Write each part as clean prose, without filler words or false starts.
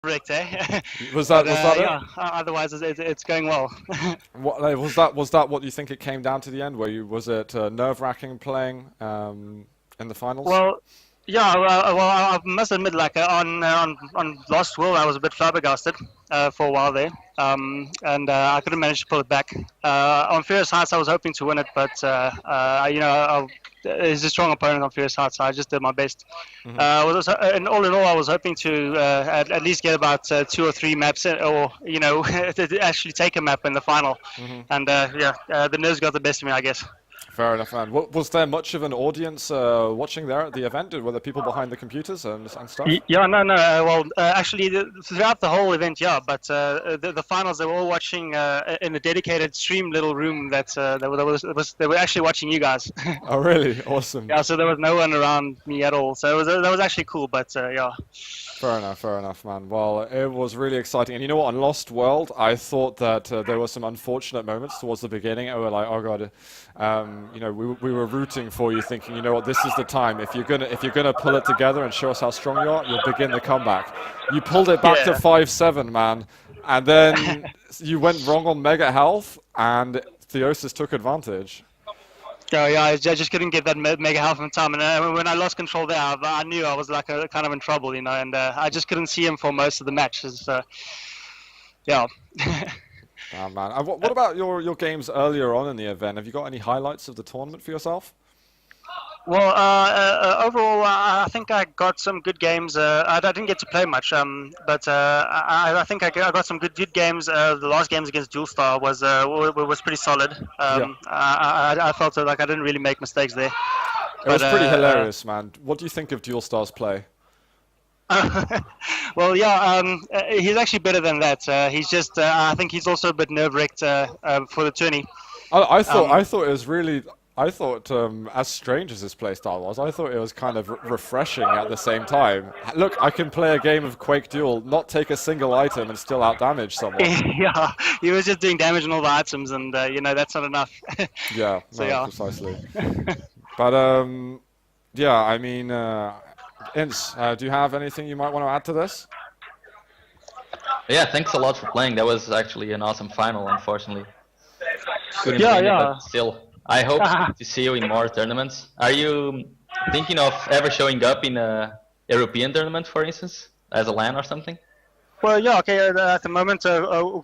Correct, eh? Was But that it? yeah, otherwise it's going well. What like, was that what you think it came down to the end? Was it nerve-wracking playing in the finals? Well, yeah, I must admit, like on Lost World, I was a bit flabbergasted for a while there, and I couldn't manage to pull it back. On Furious Heights, I was hoping to win it, but it's a strong opponent on Furious Heights, so I just did my best. Hmm. And all in all, I was hoping to at least get about 2 or 3 maps, or to actually take a map in the final. Hmm. And the nerves got the best of me, I guess. Fair enough, man. Was there much of an audience watching there at the event? Were there people behind the computers and stuff? Yeah, no, no. Well, actually, throughout the whole event, yeah. But the finals, they were all watching in a dedicated stream little room that they were actually watching you guys. Oh, really? Awesome. Yeah, so there was no one around me at all. So that was actually cool. But yeah. Fair enough, man. Well, it was really exciting. And you know what? On Lost World, I thought that there were some unfortunate moments towards the beginning. We were like, oh god, we were rooting for you, thinking, you know what, this is the time. If you're gonna pull it together and show us how strong you are, you'll begin the comeback. You pulled it back to Yeah. 5-7, man, and then you went wrong on Mega Health, and Theosis took advantage. Yeah, I just couldn't get that mega health in time, and when I lost control there, I knew I was like kind of in trouble, and I just couldn't see him for most of the matches. So, yeah. Oh, man. And what about your games earlier on in the event? Have you got any highlights of the tournament for yourself? Well, overall, I think I got some good games. I didn't get to play much, but I think I got some good games. The last games against Dual Star was pretty solid. Yeah. I felt like I didn't really make mistakes there. It was But pretty hilarious, man. What do you think of Dual Star's play? well, yeah, he's actually better than that. He's just, I think he's also a bit nerve-wracked for the tourney. I Um, thought it was really. I thought, as strange as his playstyle was, I thought it was kind of refreshing at the same time. Look, I can play a game of Quake Duel, not take a single item, and still outdamage someone. yeah, he was just doing damage on all the items, and that's not enough. Yeah, So no, yeah. precisely. But yeah, I mean, Ince, do you have anything you might want to add to this? Yeah, thanks a lot for playing. That was actually an awesome final, unfortunately. Couldn't Yeah, win it, yeah. but still. I hope to see you in more tournaments. Are you thinking of ever showing up in a European tournament, for instance, as a LAN or something? Well, yeah, okay. At the moment,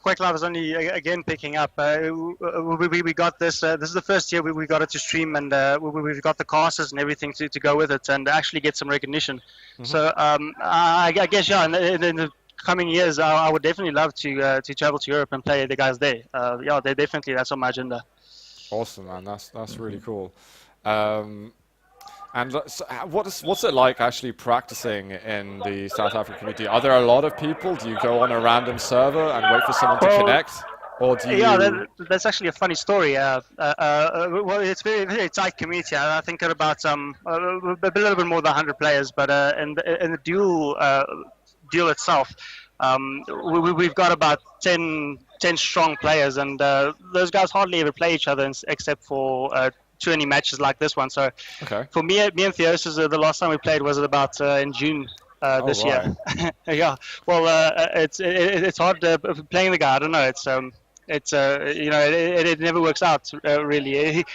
Quake Live is only again picking up. We got this. This is the first year we got it to stream, and we've got the casters and everything to go with it, and actually get some recognition. So I guess yeah, in the coming years, I would definitely love to travel to Europe and play the guys there. Yeah, they definitely that's on my agenda. Awesome, man. That's really cool. And what's it like actually practicing in the South African community? Are there a lot of people? Do you go on a random server and wait for someone to Well, connect, or do yeah, you? that's actually a funny story. Well, it's very tight community. I think at about a little bit more than 100 players, but in the duel itself, we've got about 10 strong players, and those guys hardly ever play each other except for 20 matches like this one. So Okay. for me and Theosis, the last time we played was about in June. Oh, This right. year, yeah. Well, it's hard playing the guy. I don't know. It never works out really.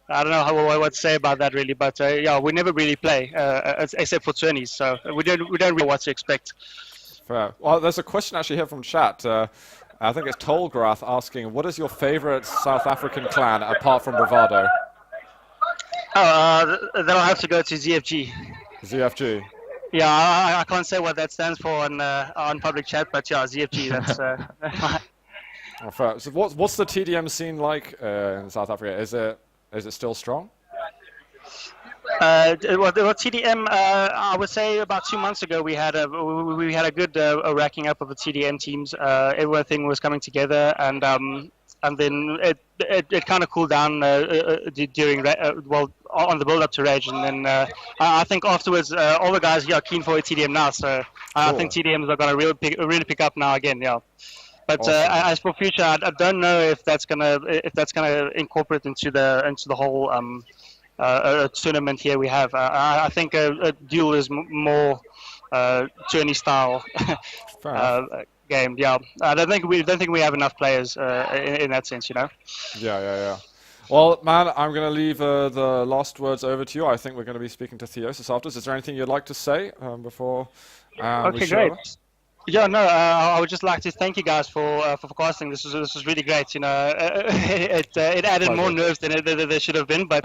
I don't know what to say about that really, but yeah, we never really play except for tourneys, so we don't really know what to expect. Fair. Well, there's a question actually here from chat. I think it's Tolgrath asking, what is your favorite South African clan apart from Bravado? Oh, then I'll have to go to ZFG. ZFG. Yeah, I can't say what that stands for on public chat, but yeah, ZFG. That's Oh, fair. So what's the TDM scene like in South Africa? Is it still strong? well, TDM. I would say about 2 months ago we had a good racking up of the TDM teams. Everything was coming together, and then it kind of cooled down during on the build up to rAge, and then I think afterwards all the guys are keen for a TDM now. So I think Cool. TDMs are going to really pick up now again. Yeah. But Awesome. as for future, I don't know if that's gonna incorporate into the whole tournament here we have. I think a duel is more tourney style Fair enough. game. Yeah, I don't think we have enough players in that sense. Yeah. Well, man, I'm going to leave the last words over to you. I think we're going to be speaking to Theosis afterwards. Is there anything you'd like to say bit we Okay, show great. over? Yeah, no, I would just like to thank you guys for casting. This was really great. It added more nerves than there should have been, but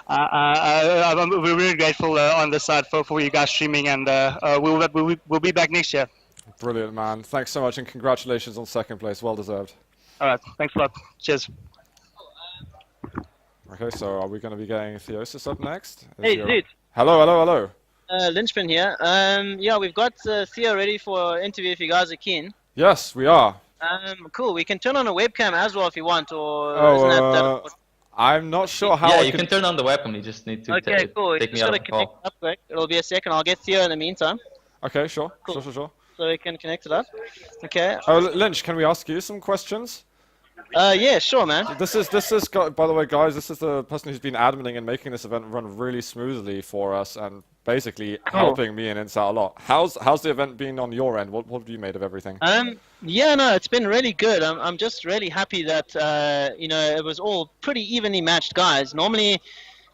we're really grateful on this side for you guys streaming, and we'll be back next year. Brilliant, man. Thanks so much, and congratulations on second place. Well deserved. All right, thanks a lot. Cheers. Okay, so are we going to be getting Theosis up next? Hey, dude. Hello. Lynchpin here. Yeah, we've got Theo ready for interview if you guys are keen. Yes, we are. Cool. We can turn on a webcam as well if you want, or isn't that I'm not sure how. Yeah, you can turn on the webcam. You just need to okay, cool. take me Just out gotta of the connect call. up quick. It'll be a second. I'll get Theo in the meantime. Okay, sure. Cool. Sure. So we can connect it up. Okay. Oh, Lynch, can we ask you some questions? Yeah, sure, man. This is by the way, guys. This is the person who's been adminning and making this event run really smoothly for us, and basically helping me and Insa a lot. How's the event been on your end? What have you made of everything? Yeah, no, it's been really good. I'm just really happy that it was all pretty evenly matched guys. Normally,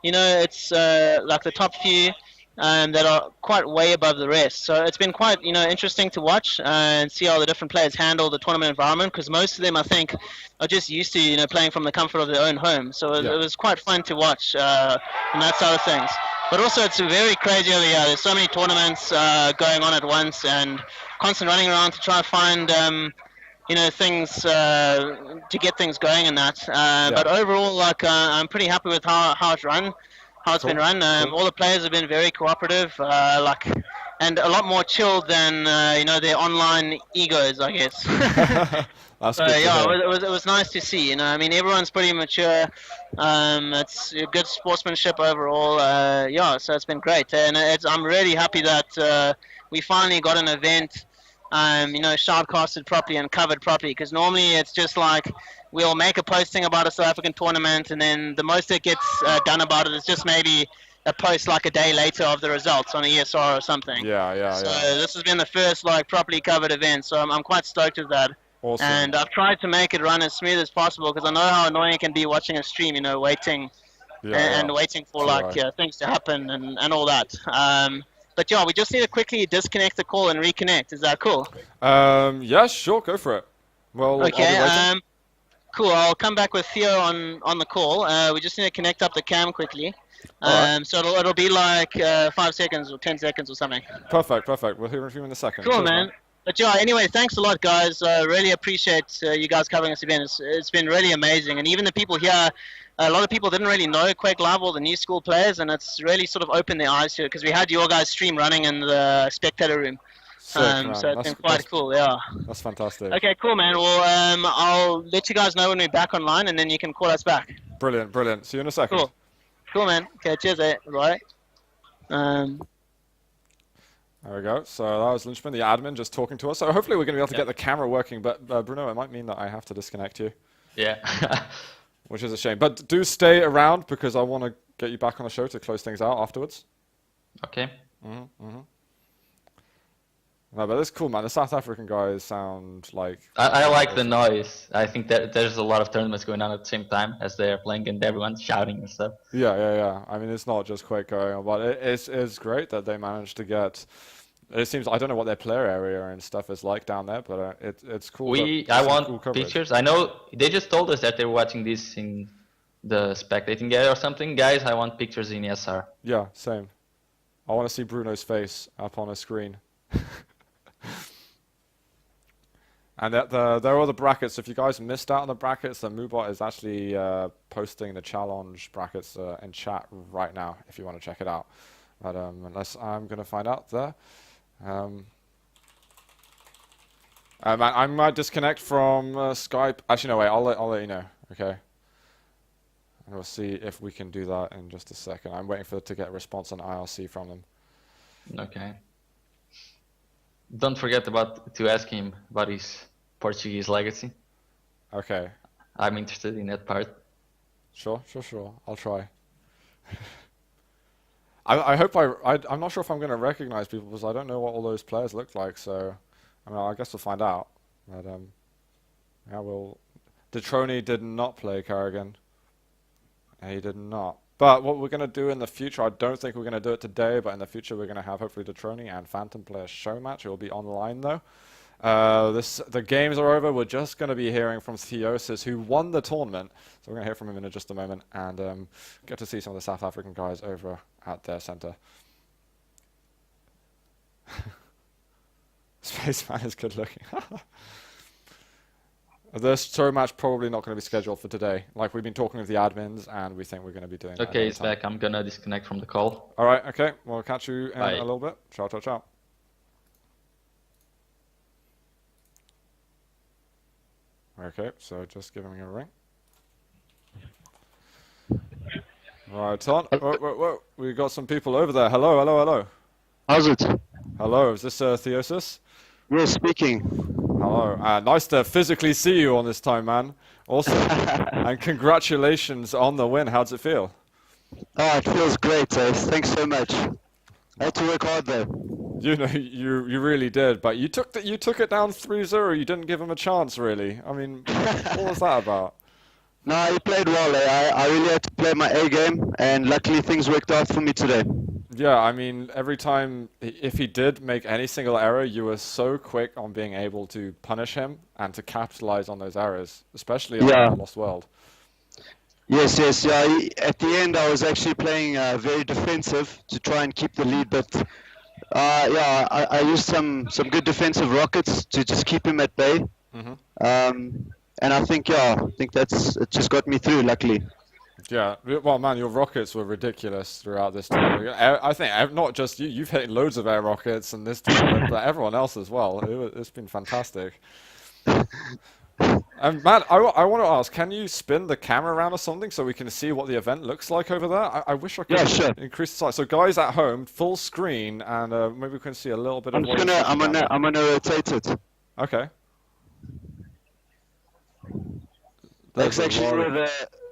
it's like the top few that are quite way above the rest. So it's been quite interesting to watch and see how the different players handle the tournament environment, because most of them I think are just used to playing from the comfort of their own home. So it was quite fun to watch from that side of things. But also it's very crazy over here. There's so many tournaments going on at once, and constant running around to try and find things to get things going and that. But overall, I'm pretty happy with how it's run. How it's been run. All the players have been very cooperative, and a lot more chilled than their online egos, I guess. That's So good to yeah, hear. it was nice to see. I mean, everyone's pretty mature. It's good sportsmanship overall. So it's been great, and I'm really happy that we finally got an event shoutcasted properly and covered properly, because normally it's just like we'll make a posting about a South African tournament, and then the most that gets done about it is just maybe a post like a day later of the results on ESR or something. So this has been the first properly covered event, so I'm quite stoked with that. Awesome. And I've tried to make it run as smooth as possible, because I know how annoying it can be watching a stream, waiting and waiting for things to happen and all that. But yeah, we just need to quickly disconnect the call and reconnect. Is that cool? Yeah, sure, go for it. Well, Okay. Cool. I'll come back with Theo on the call. We just need to connect up the cam quickly. So it'll be like 5 seconds or 10 seconds or something. Perfect. We'll hear from you in a second. Cool, Cheers, man. But yeah, anyway, thanks a lot, guys. Really appreciate you guys covering this event. It's been really amazing. And even the people here, a lot of people didn't really know Quake Live, or the new school players, and it's really sort of opened their eyes to it, because we had your guys' stream running in the spectator room. Sick, man. So it's been quite cool, yeah. That's fantastic. Okay, cool, man. Well, I'll let you guys know when we're back online, and then you can call us back. Brilliant. See you in a second. Cool, man. Okay, cheers, Bye. There we go. So that was Lynchman, the admin, just talking to us. So hopefully we're going to be able to get the camera working, but Bruno, it might mean that I have to disconnect you. Yeah. Which is a shame. But do stay around, because I want to get you back on the show to close things out afterwards. Okay. No, but it's cool, man. The South African guys sound like... I like the noise. I think that there's a lot of tournaments going on at the same time as they're playing, and everyone's shouting and stuff. Yeah. I mean, it's not just Quake going on, but it's great that they managed to get... It seems, I don't know what their player area and stuff is like down there, but it's cool. I want pictures. I know they just told us that they're watching this in the spectating area or something. Guys, I want pictures in ESR. Yeah, same. I want to see Bruno's face up on a screen. And there are the brackets. If you guys missed out on the brackets, the Moobot is actually posting the challenge brackets in chat right now if you want to check it out. But unless I'm going to find out there. I might disconnect from Skype. Actually, no, wait. I'll let you know. Okay. And we'll see if we can do that in just a second. I'm waiting to get a response on IRC from them. Okay. Don't forget to ask him about his Portuguese legacy. Okay. I'm interested in that part. Sure. I'll try. I hope I'm not sure if I'm going to recognize people because I don't know what all those players look like. So, I mean, I guess we'll find out. But yeah, Detroni did not play Kerrigan. He did not. But what we're going to do in the future, I don't think we're going to do it today, but in the future we're going to have hopefully Detroni and Phantom play a show match. It will be online though. The games are over. We're just going to be hearing from Theosis, who won the tournament. So we're going to hear from him in just a moment and get to see some of the South African guys over at their center. Spaceman is good looking. This show match probably not going to be scheduled for today. Like, we've been talking with the admins, and we think we're going to be doing that. Okay, it's back. I'm going to disconnect from the call. All right, okay. We'll catch you in Bye. a little bit. Ciao, ciao, ciao. Okay, so just giving me a ring. Right on. Whoa. We got some people over there. Hello, hello, hello. How's it? Hello, is this Theosis? Yes, speaking. Hello. Nice to physically see you on this time, man. Awesome. And congratulations on the win. How does it feel? Oh, it feels great. Thanks so much. I had to work hard though. You know, you really did, but you took it down 3-0. You didn't give him a chance, really. I mean, what was that about? No, he played well. I really had to play my A game, and luckily things worked out for me today. Yeah, I mean, every time, if he did make any single error, you were so quick on being able to punish him and to capitalize on those errors, especially on Lost World. Yes. Yeah. At the end, I was actually playing very defensive to try and keep the lead, but I used some good defensive rockets to just keep him at bay. Mm-hmm. And I think it just got me through, luckily. Yeah, well, man, your rockets were ridiculous throughout this tournament. I think not just you, you've hit loads of air rockets in this tournament, but everyone else as well. It's been fantastic. And man, I want to ask, can you spin the camera around or something so we can see what the event looks like over there? I wish I could increase the size. So guys at home, full screen, and maybe we can see a little bit of. I'm gonna rotate it. Okay. That's actually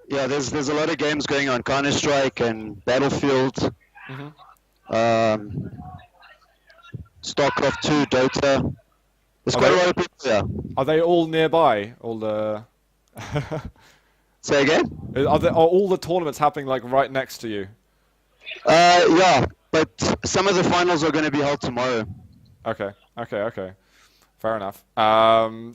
where there's a lot of games going on, Counter-Strike and Battlefield, StarCraft 2, Dota. There's quite a lot of people here. Are they all nearby? All the. Say again? Are all the tournaments happening like right next to you? Yeah, but some of the finals are going to be held tomorrow. Okay. Fair enough.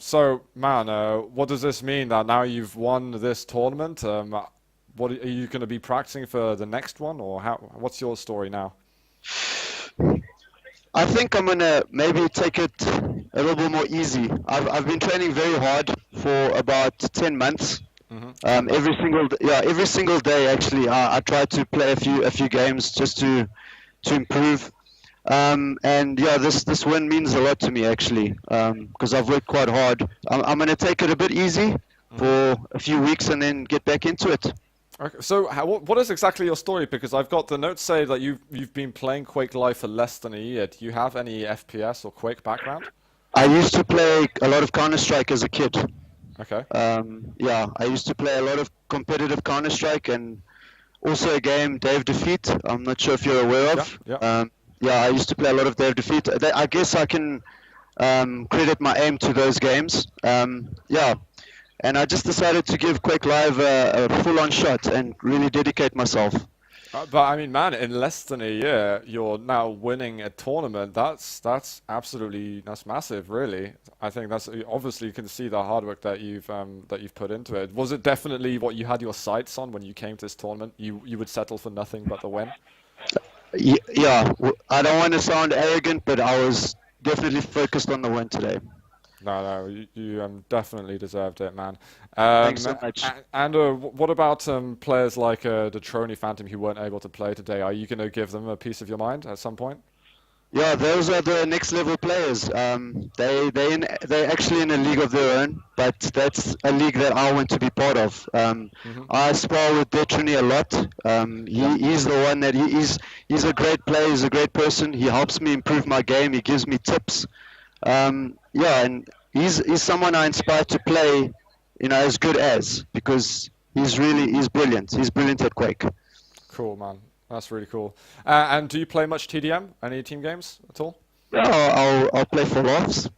So, man, what does this mean that now you've won this tournament? What are you going to be practicing for the next one, or what's your story now? I think I'm gonna maybe take it a little bit more easy. I've been training very hard for about 10 months. Every single day actually. I try to play a few games just to improve. And yeah, this win means a lot to me actually, because I've worked quite hard. I'm gonna take it a bit easy for a few weeks and then get back into it. Okay, so what is exactly your story? Because I've got the notes say that you've been playing Quake Live for less than a year. Do you have any FPS or Quake background? I used to play a lot of Counter-Strike as a kid. Okay. Yeah, I used to play a lot of competitive Counter-Strike and also a game, Dave Defeat. I'm not sure if you're aware of. Yeah. Yeah, I used to play a lot of Dave Defeat. I guess I can credit my aim to those games. Yeah. And I just decided to give Quake Live a full-on shot and really dedicate myself. But I mean, man, in less than a year, you're now winning a tournament. That's massive, really. I think that's obviously you can see the hard work that you've put into it. Was it definitely what you had your sights on when you came to this tournament? You would settle for nothing but the win. Yeah, I don't want to sound arrogant, but I was definitely focused on the win today. No, you definitely deserved it, man. Thanks so much. And what about players like the Detroni Phantom who weren't able to play today? Are you going to give them a piece of your mind at some point? Yeah, those are the next level players. They're actually in a league of their own, but that's a league that I want to be part of. I spar with Detroni a lot. He's the one that he's a great player. He's a great person. He helps me improve my game. He gives me tips. Yeah, and he's someone I inspire to play, as good as, because he's brilliant. He's brilliant at Quake. Cool, man. That's really cool. And do you play much TDM? Any team games at all? Yeah, I'll play for laughs.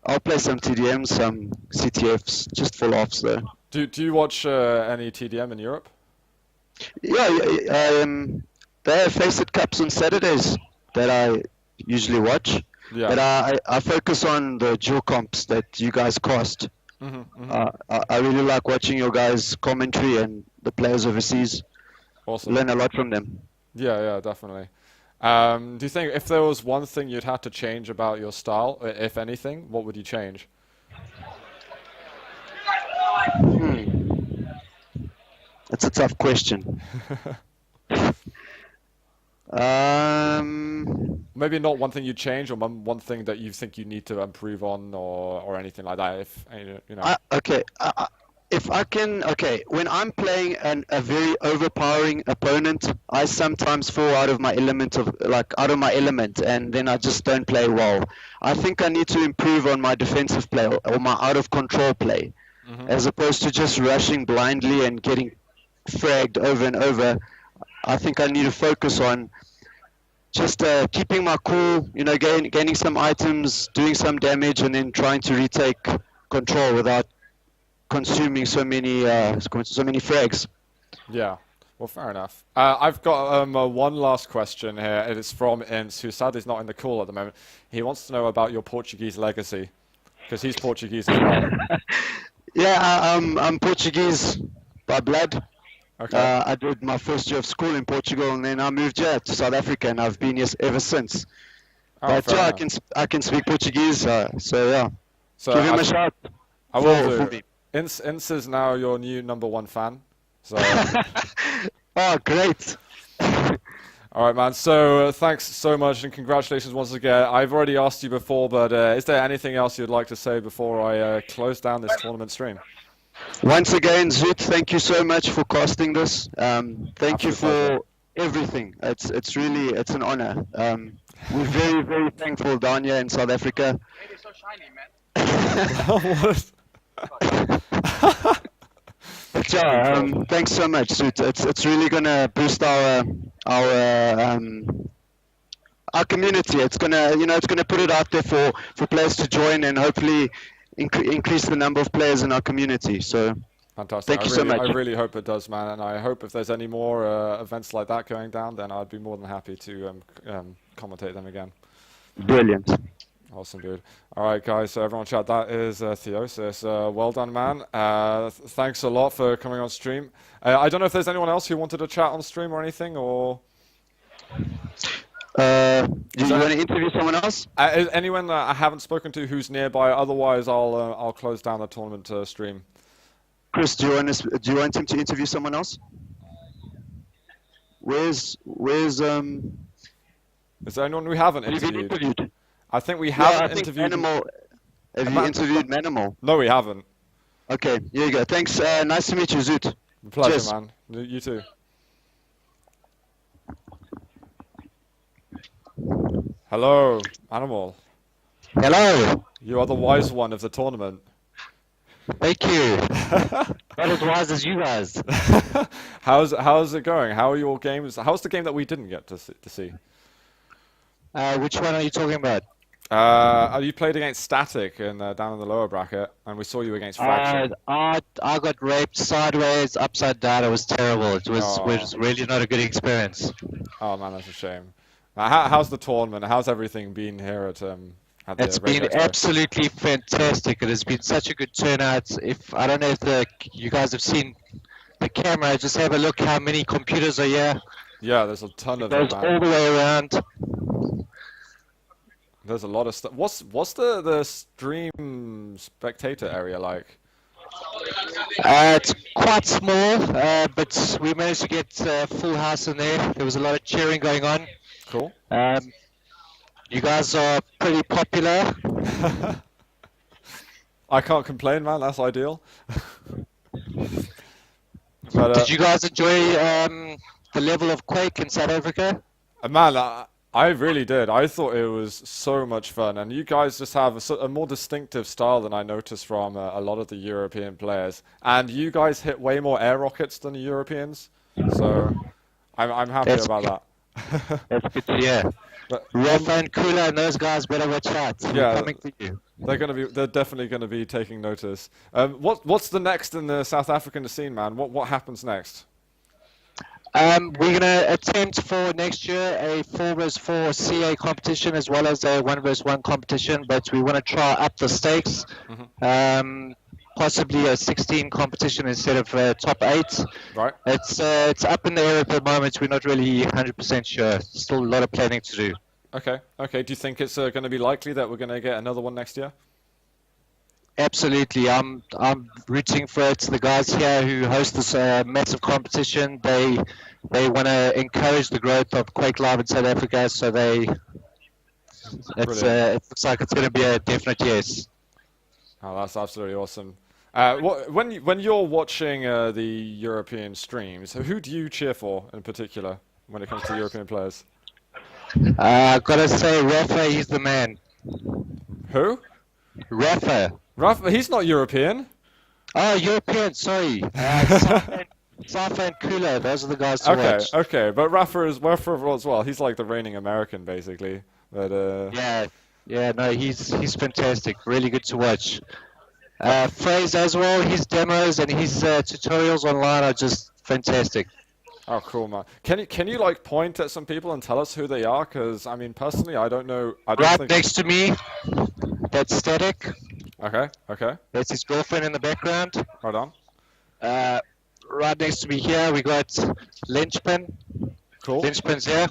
I'll play some TDMs, some CTFs, just for laughs though. Do you watch any TDM in Europe? Yeah, they have Faceit Cups on Saturdays that I usually watch. Yeah. But I focus on the dual comps that you guys cast. I really like watching your guys' commentary and the players overseas. Awesome. Learn a lot from them. Yeah, definitely. Do you think if there was one thing you'd have to change about your style, if anything, what would you change? That's a tough question. Maybe not one thing you'd change, or one thing that you think you need to improve on, or anything like that. If you know. If I can, when I'm playing a very overpowering opponent, I sometimes fall out of my element, and then I just don't play well. I think I need to improve on my defensive play or my out of control play, as opposed to just rushing blindly and getting fragged over and over. I think I need to focus on just keeping my cool, gaining some items, doing some damage, and then trying to retake control without consuming so many frags. Yeah, well, fair enough. I've got one last question here. It is from Ince, who sadly is not in the call at the moment. He wants to know about your Portuguese legacy, because he's Portuguese as well. Yeah, I'm Portuguese by blood. Okay. I did my first year of school in Portugal, and then I moved here to South Africa, and I've been here ever since. But yeah, I can speak Portuguese, so yeah. So give him a shout. I will do. Ince is now your new #1 fan. So. Oh, great. All right, man. So thanks so much, and congratulations once again. I've already asked you before, but is there anything else you'd like to say before I close down this tournament stream? Once again, Zoot, thank you so much for casting this. Thank you for everything. It's really an honor. We're very, very thankful down here in South Africa. Maybe so shiny, man. But yeah, thanks so much, Zoot. It's really gonna boost our community. It's gonna put it out there for players to join and hopefully increase the number of players in our community. So fantastic. Thank you so much. I really hope it does, man, and I hope if there's any more events like that going down, then I'd be more than happy to commentate them again. Brilliant. Awesome, dude. All right, guys, so everyone chat, that is Theosis. Well done, man. Thanks a lot for coming on stream. I don't know if there's anyone else who wanted to chat on stream or anything, or... Do you want to interview someone else? Anyone that I haven't spoken to who's nearby? Otherwise, I'll close down the tournament stream. Chris, do you want him to interview someone else? Where's Is there anyone we haven't interviewed? I think we haven't interviewed. Manimal. Have you interviewed Manimal? No, we haven't. Okay, here you go. Thanks. Nice to meet you, Zoot. Pleasure, Cheers. man. You too. Hello, Animal. Hello. You are the wise one of the tournament. Thank you. Not as wise as you guys. How's it going? How are your games? How's the game that we didn't get to see? Which one are you talking about? You played against Static and down in the lower bracket, and we saw you against Fraction. I got raped sideways, upside down. It was terrible. It was really not a good experience. Oh man, that's a shame. How's the tournament? How's everything been here at the It's been Expo? absolutely fantastic. It has been such a good turnout. I don't know if you guys have seen the camera. Just have a look how many computers are here. Yeah, there's a ton of them, Goes man. all the way around. There's a lot of stuff. What's the stream spectator area like? It's quite small, but we managed to get a full house in there. There was a lot of cheering going on. Cool. You guys are pretty popular. I can't complain, man. That's ideal. But, Did you guys enjoy the level of Quake in South Africa? man, I really did. I thought it was so much fun, and you guys just have a more distinctive style than I noticed from a lot of the European players. And you guys hit way more air rockets than the Europeans, so I'm happy That's about good. that. That's good to hear. But, Rafa and Kula and those guys better watch out. Yeah. We're coming for you. they're definitely gonna be taking notice. What's the next in the South African scene, man? What happens next? We're going to attempt for next year a 4v4 CA competition as well as a 1v1 competition, but we want to try up the stakes. Possibly a 16 competition instead of top 8. Right. It's up in the air at the moment. We're not really 100% sure. Still a lot of planning to do. Okay. Do you think it's going to be likely that we're going to get another one next year? Absolutely. I'm rooting for it. The guys here who host this massive competition, they want to encourage the growth of Quake Live in South Africa, so it looks like it's going to be a definite yes. Oh, that's absolutely awesome. When you're watching the European streams, who do you cheer for in particular when it comes to European players? I've got to say, Rafa, he's the man. Who? Rafa, he's not European. Oh, European, sorry. Safa and Kula, those are the guys to watch. Okay, but Rafa as well. He's like the reigning American, basically. But no, he's fantastic. Really good to watch. Fraze as well. His demos and his tutorials online are just fantastic. Oh, cool, man. Can you like point at some people and tell us who they are? Because I mean, personally, I don't know. Right next to me, that's Static. Okay. That's his girlfriend in the background. Right on. Right next to me here, we got Lynchpin. Cool. Lynchpin's here.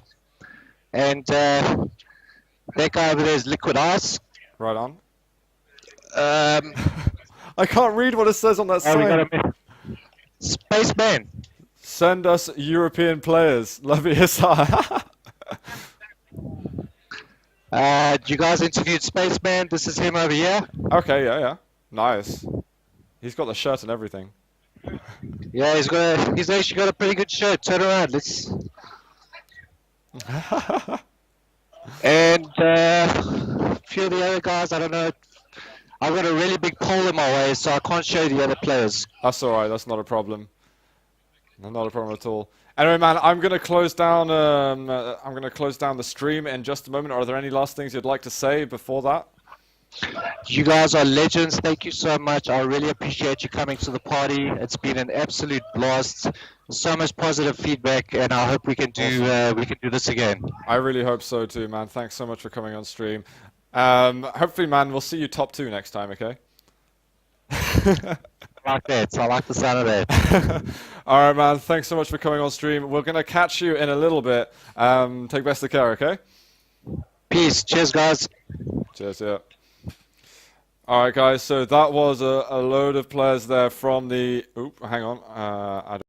And that guy over there is Liquid Ice. Right on. I can't read what it says on that sign. Spaceman. Send us European players. Love you, Hisar. You guys interviewed Spaceman. This is him over here. Okay, yeah. Nice. He's got the shirt and everything. Yeah, he's actually got a pretty good shirt. Turn around, let's. And a few of the other guys, I don't know. I've got a really big pole in my way, so I can't show the other players. That's alright, that's not a problem. Not a problem at all. Anyway, man, I'm gonna close down. The stream in just a moment. Are there any last things you'd like to say before that? You guys are legends. Thank you so much. I really appreciate you coming to the party. It's been an absolute blast. So much positive feedback, and I hope we can do this again. I really hope so too, man. Thanks so much for coming on stream. Hopefully, man, we'll see you top 2 next time. Okay. I like that. I like the sound of that. All right, man. Thanks so much for coming on stream. We're gonna catch you in a little bit. Take best of care. Okay. Peace. Cheers, guys. Cheers. Yeah. All right, guys. So that was a load of players there from the. Oop, hang on. I don't